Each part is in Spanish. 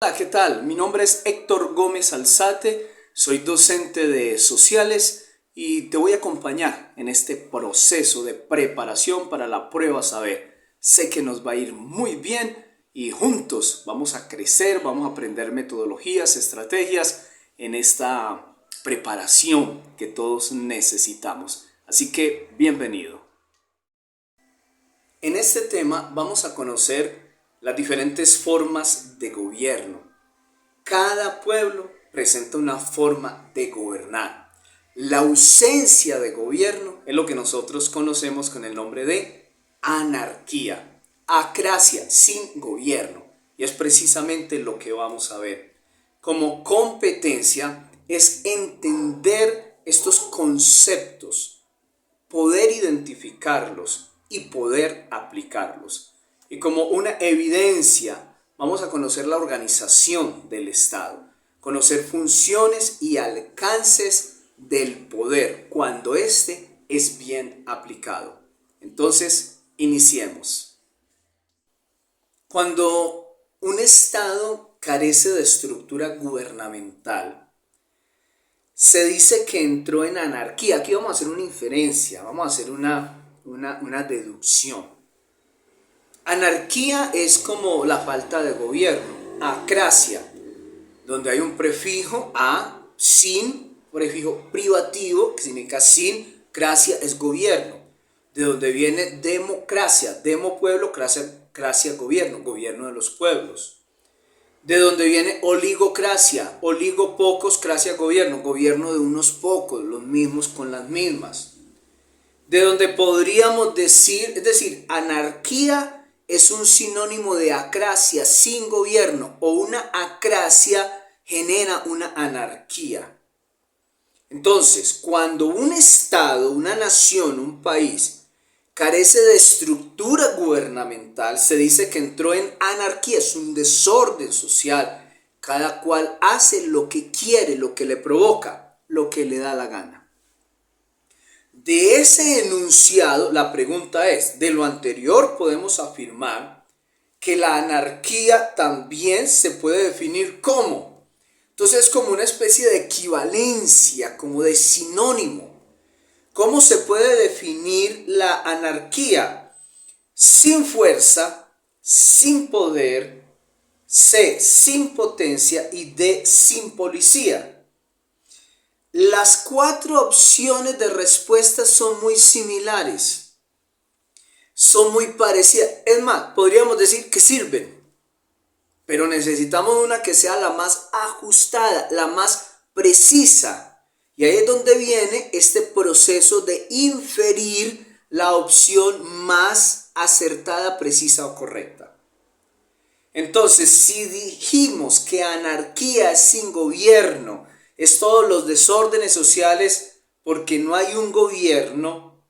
Hola, ¿qué tal? Mi nombre es Héctor Gómez Alzate, soy docente de sociales y te voy a acompañar en este proceso de preparación para la prueba saber. Sé que nos va a ir muy bien y juntos vamos a crecer, vamos a aprender metodologías, estrategias en esta preparación que todos necesitamos. Así que bienvenido. En este tema vamos a conocer las diferentes formas de gobierno. Cada pueblo presenta una forma de gobernar. La ausencia de gobierno es lo que nosotros conocemos con el nombre de anarquía, acracia, sin gobierno. Y es precisamente lo que vamos a ver. Como competencia es entender estos conceptos, poder identificarlos y poder aplicarlos. Y como una evidencia, vamos a conocer la organización del Estado, conocer funciones y alcances del poder cuando éste es bien aplicado. Entonces, iniciemos. Cuando un Estado carece de estructura gubernamental, se dice que entró en anarquía. Aquí vamos a hacer una inferencia, vamos a hacer una deducción. Anarquía es como la falta de gobierno. Acracia, donde hay un prefijo a, sin, prefijo privativo, que significa sin, cracia es gobierno. De donde viene democracia, demo pueblo, cracia gobierno, gobierno de los pueblos. De donde viene oligocracia, oligo pocos, cracia gobierno, gobierno de unos pocos, los mismos con las mismas. De donde podríamos decir, es decir, anarquía es un sinónimo de acracia, sin gobierno, o una acracia genera una anarquía. Entonces, cuando un Estado, una nación, un país carece de estructura gubernamental, se dice que entró en anarquía, es un desorden social. Cada cual hace lo que quiere, lo que le provoca, lo que le da la gana. De ese enunciado, la pregunta es, de lo anterior podemos afirmar que la anarquía también se puede definir como. Entonces es como una especie de equivalencia, como de sinónimo. ¿Cómo se puede definir la anarquía? Sin fuerza, sin poder, C, sin potencia y D, sin policía. Las cuatro opciones de respuesta son muy similares, son muy parecidas. Es más, podríamos decir que sirven, pero necesitamos una que sea la más ajustada, la más precisa. Y ahí es donde viene este proceso de inferir la opción más acertada, precisa o correcta. Entonces, si dijimos que anarquía es sin gobierno, es todos los desórdenes sociales porque no hay un gobierno,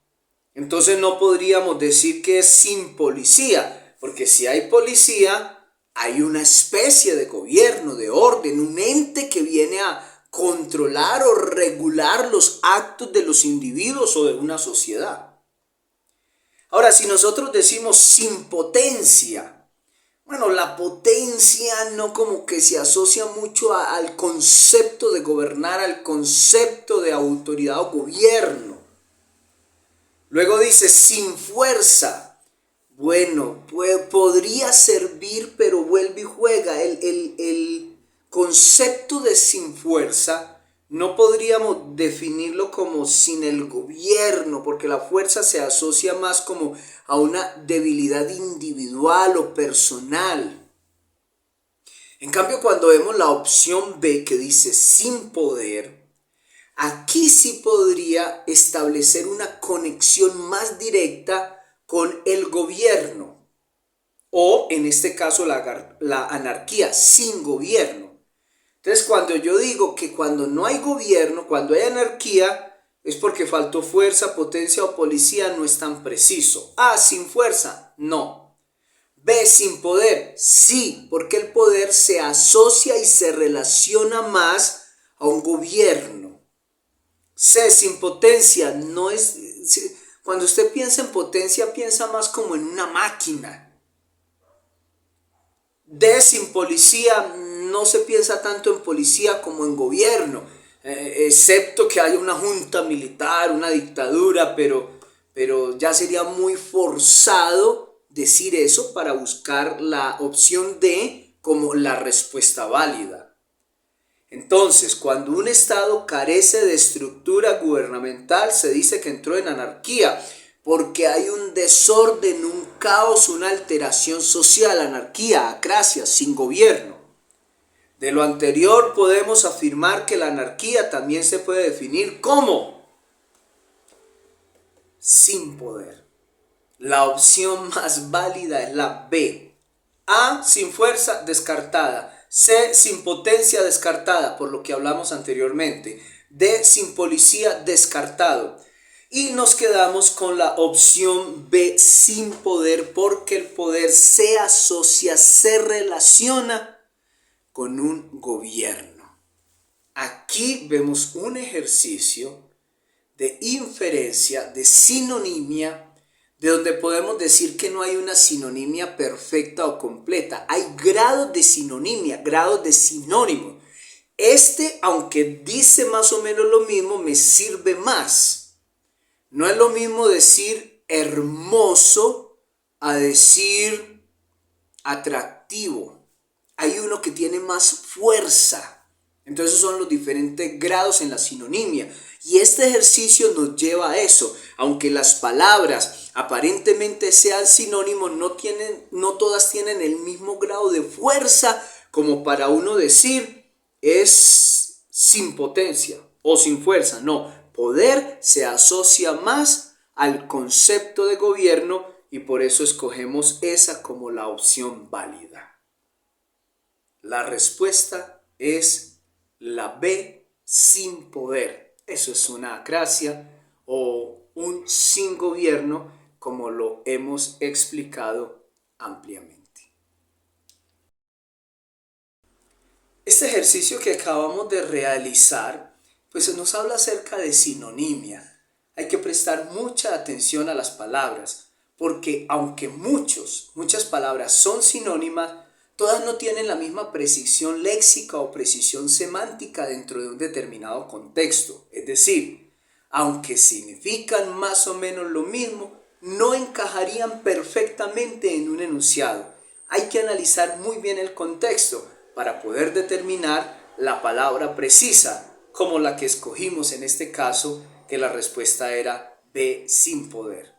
entonces no podríamos decir que es sin policía, porque si hay policía, hay una especie de gobierno, de orden, un ente que viene a controlar o regular los actos de los individuos o de una sociedad. Ahora, si nosotros decimos sin potencia, bueno, la potencia no como que se asocia mucho al concepto de gobernar, al concepto de autoridad o gobierno. Luego dice sin fuerza. Bueno, podría servir, pero vuelve y juega. El concepto de sin fuerza no podríamos definirlo como sin el gobierno, porque la fuerza se asocia más como a una debilidad individual o personal. En cambio, cuando vemos la opción B que dice sin poder, aquí sí podría establecer una conexión más directa con el gobierno o en este caso la anarquía sin gobierno. Entonces cuando yo digo que cuando no hay gobierno, cuando hay anarquía, es porque faltó fuerza, potencia o policía, no es tan preciso. A, sin fuerza, no. B, sin poder, sí, porque el poder se asocia y se relaciona más a un gobierno. C, sin potencia, no es. Cuando usted piensa en potencia, piensa más como en una máquina. D sin policía, no se piensa tanto en policía como en gobierno, excepto que haya una junta militar, una dictadura, pero ya sería muy forzado decir eso para buscar la opción D como la respuesta válida. Entonces, cuando un Estado carece de estructura gubernamental, se dice que entró en anarquía, porque hay un desorden, un caos, una alteración social, anarquía, acrasia, sin gobierno. De lo anterior podemos afirmar que la anarquía también se puede definir como sin poder. La opción más válida es la B. A, sin fuerza, descartada. C, sin potencia, descartada, por lo que hablamos anteriormente. D, sin policía, descartado. Y nos quedamos con la opción B, sin poder, porque el poder se asocia, se relaciona con un gobierno. Aquí vemos un ejercicio de inferencia, de sinonimia, de donde podemos decir que no hay una sinonimia perfecta o completa. Hay grados de sinonimia, grados de sinónimo. Aunque dice más o menos lo mismo, me sirve más. No es lo mismo decir hermoso a decir atractivo. Hay uno que tiene más fuerza. Entonces son los diferentes grados en la sinonimia. Y este ejercicio nos lleva a eso. Aunque las palabras aparentemente sean sinónimos, no todas tienen el mismo grado de fuerza como para uno decir es sin potencia o sin fuerza. No, poder se asocia más al concepto de gobierno y por eso escogemos esa como la opción válida. La respuesta es la B, sin poder. Eso es una acrasia o un sin gobierno, como lo hemos explicado ampliamente. Este ejercicio que acabamos de realizar, pues nos habla acerca de sinonimia. Hay que prestar mucha atención a las palabras, porque aunque muchas palabras son sinónimas, todas no tienen la misma precisión léxica o precisión semántica dentro de un determinado contexto. Es decir, aunque significan más o menos lo mismo, no encajarían perfectamente en un enunciado. Hay que analizar muy bien el contexto para poder determinar la palabra precisa, como la que escogimos en este caso, que la respuesta era B, sin poder.